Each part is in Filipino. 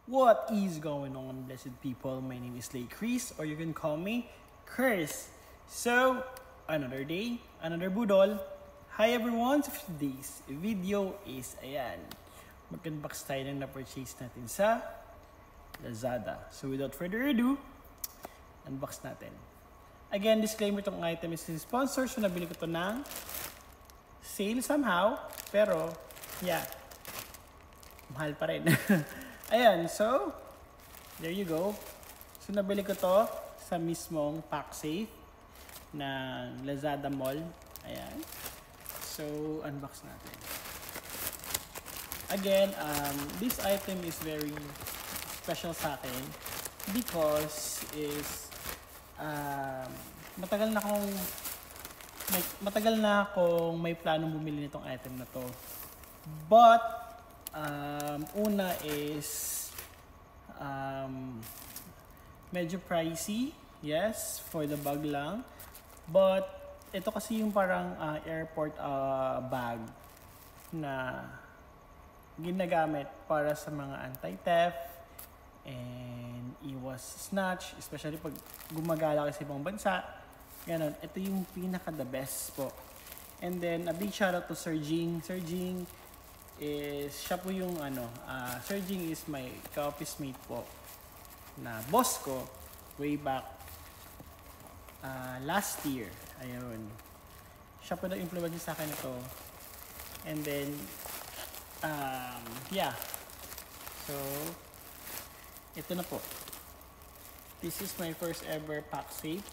What is going on, blessed people? My name is Lay Chris, or you can call me Chris. So, another day, another budol. Hi everyone! So today's video is, ayan, mag-unbox tayo ng na-purchase natin sa Lazada. So without further ado, unbox natin. Again, disclaimer, itong item is sponsor. So nabili ko to ng sale somehow. Pero, yeah, mahal pa rin. Ayan, so, there you go. So, nabili ko to sa mismong PacSafe ng Lazada Mall. Ayan. So, unbox natin. Again, this item is very special sa akin because matagal na akong may planong bumili nitong item na to. But una is medyo pricey, yes, for the bag lang. But ito kasi yung parang airport bag na ginagamit para sa mga anti-theft and iwas snatch, especially pag gumagala ka sa ibang bansa. Ganon, ito yung pinaka the best po. And then a big shout out to Sir Jing. Sir Jing is, siya po yung Sir Jing is my ka-office mate po na boss ko way back last year. Ayun. Siya po na-implement sa akin ito. And then, yeah. So, ito na po. This is my first ever PacSafe.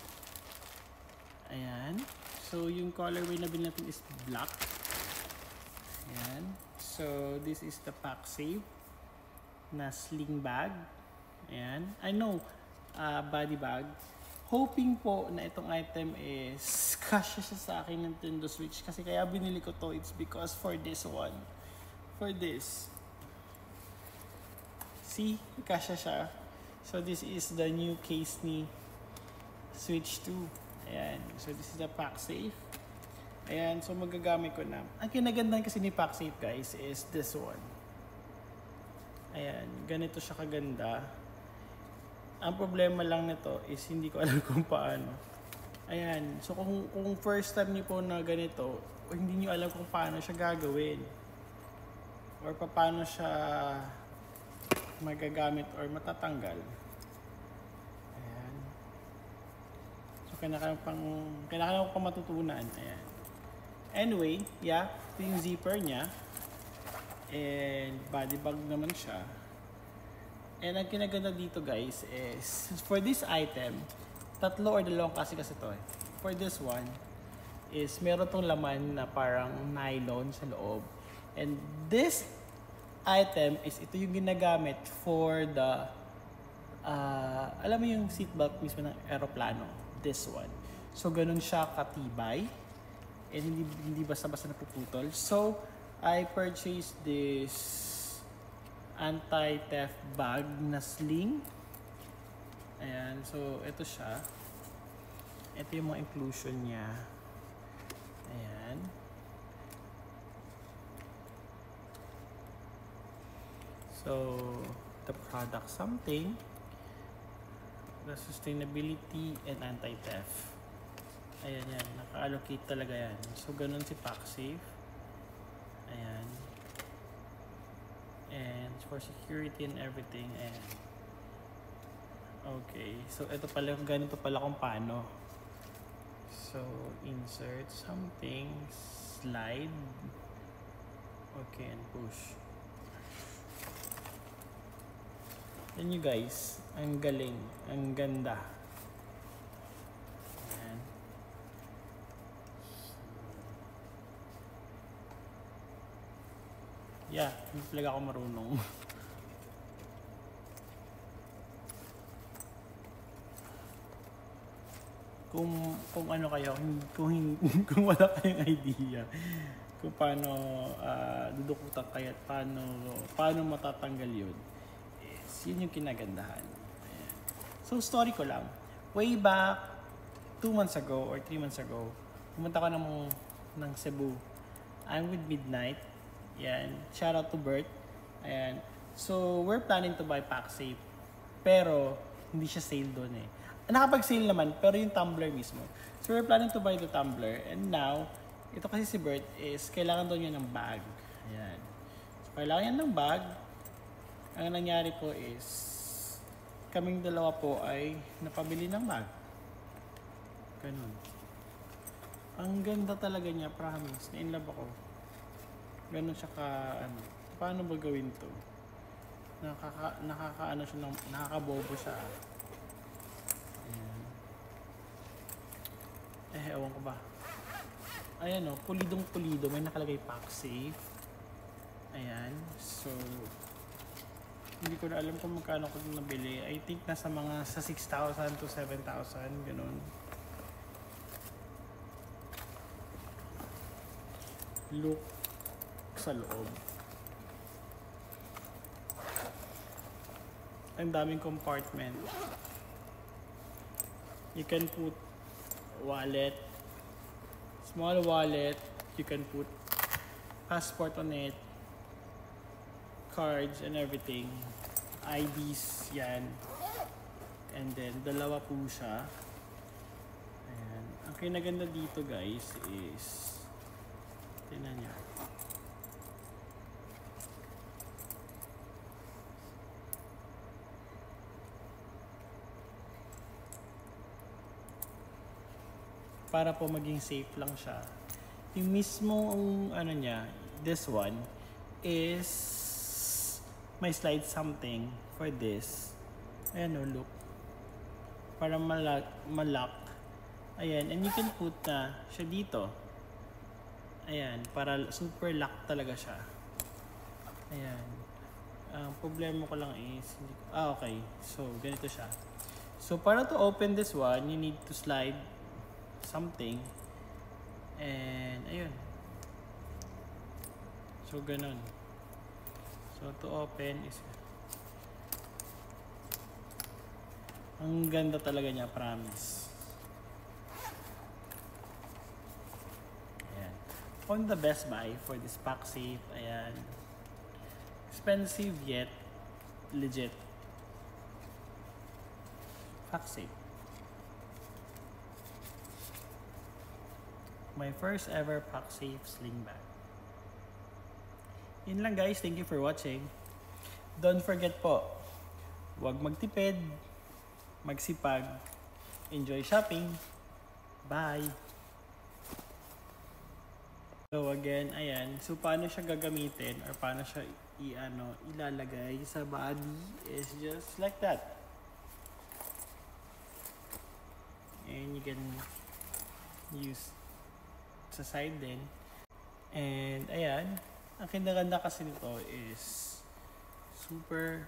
Ayan. So, yung colorway na binili natin is black. Ayan. So, this is the PacSafe na sling bag. Ayan. I know, body bag. Hoping po na itong item is kasya siya sa akin ng Nintendo Switch. Kasi kaya binili ko to, it's because for this one. For this. See? Kasya siya. So, this is the new case ni Switch 2. Ayan. So, this is the PacSafe. Ayan, so magagamit ko na. Ang kinagandahan kasi ni PacSafe, guys, is this one. Ayan, ganito siya kaganda. Ang problema lang nito is hindi ko alam kung paano. Ayan, so kung first time niyo po na ganito, o hindi niyo alam kung paano siya gagawin, or paano siya magagamit or matatanggal. Ayan. So kailangan pang matutunan. Ayan. Anyway, yeah, ito yung zipper niya. And body bag naman siya. And ang kinaganda dito, guys, is for this item, tatlo or dalawang kasi to eh. For this one, is meron tong laman na parang nylon sa loob. And this item is ito yung ginagamit for the alam mo yung seatbelt mismo ng aeroplano. This one. So, ganun siya katibay. And hindi basta-basta napuputol. So, I purchased this anti-theft bag na sling. Ayan. So, ito siya. Ito yung mga inclusion niya. Ayan. So, the product something. The sustainability and anti-theft. Ayan yan, naka-allocate talaga yan. So, ganun si PacSafe. Ayan. And for security and everything. Ayan. Okay. So, ito pala, ganito pala kung paano. So, insert something. Slide. Okay, and push. Yan you guys. Ang galing. Ang ganda. Yeah, hindi talaga ako marunong. kung ano kayo, kung wala kayong idea kung paano dudukutan kayo at paano matatanggal yun, is yun yung kinagandahan. Ayan. So, story ko lang. Way back 2 months ago or 3 months ago, pumunta ko ng Cebu. I'm with Midnight. Yan. Shout out to Bert. Ayan. So, we're planning to buy PacSafe. Pero, hindi siya sale doon eh. Nakapag-sale naman, pero yung tumbler mismo. So, we're planning to buy the tumbler. And now, ito kasi si Bert is, kailangan doon niya ng bag. Ayan. So, kailangan niya ng bag. Ang nangyari po is, kaming dalawa po ay napabili ng bag. Ganun. Ang ganda talaga niya, promise. Na-inlove ako. Ganun siya ka, ano. Paano ba gawin to? Nakakaano siya, nakakabobo siya. Ayan. Ewan ko ba. Ayan o, pulidong-pulido. May nakalagay PacSafe. Ayan. So, hindi ko na alam kung magkano ko nabili. I think nasa mga sa 6,000 to 7,000. Ganun. Look sa loob. Ang daming compartment. You can put wallet, small wallet. You can put passport on it, cards and everything, IDs yan. And then dalawa po siya. Ayan. Ang kinaganda dito guys is, tingnan niyo. Para po maging safe lang siya. Yung mismong ano niya, this one is may slide something for this. Ayan o, look. Para malak. Ayan, and you can put na siya dito. Ayan, para super lock talaga siya. Ayan. Ang problema ko lang is, okay. So, ganito siya. So, para to open this one, you need to slide something. And, ayun. So, ganun. So, to open is, ang ganda talaga niya, promise. Ayan. On the Best Buy for this PacSafe. Ayan. Expensive yet legit. PacSafe. My first ever PacSafe sling bag. Yun lang guys. Thank you for watching. Don't forget po, huwag magtipid, magsipag, enjoy shopping. Bye! So again, ayan. So paano siya gagamitin or paano siya ilalagay sa body is just like that. And you can use sa side din. And ayan, ang kinaganda kasi nito is super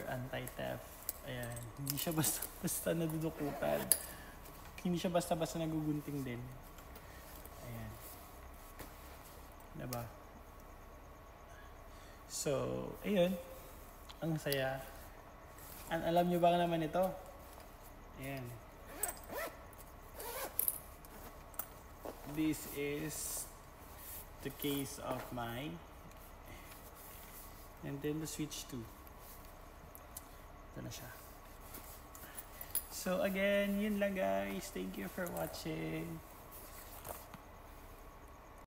anti-theft. Ayan, hindi siya basta nadudukutan. Hindi siya basta nagugunting din. Ayan. Diba? So, ayun. Ang saya. Alam nyo ba naman ito? Ayan. This is the case of my Nintendo Switch 2. Ito na siya. So again, yun lang guys. Thank you for watching.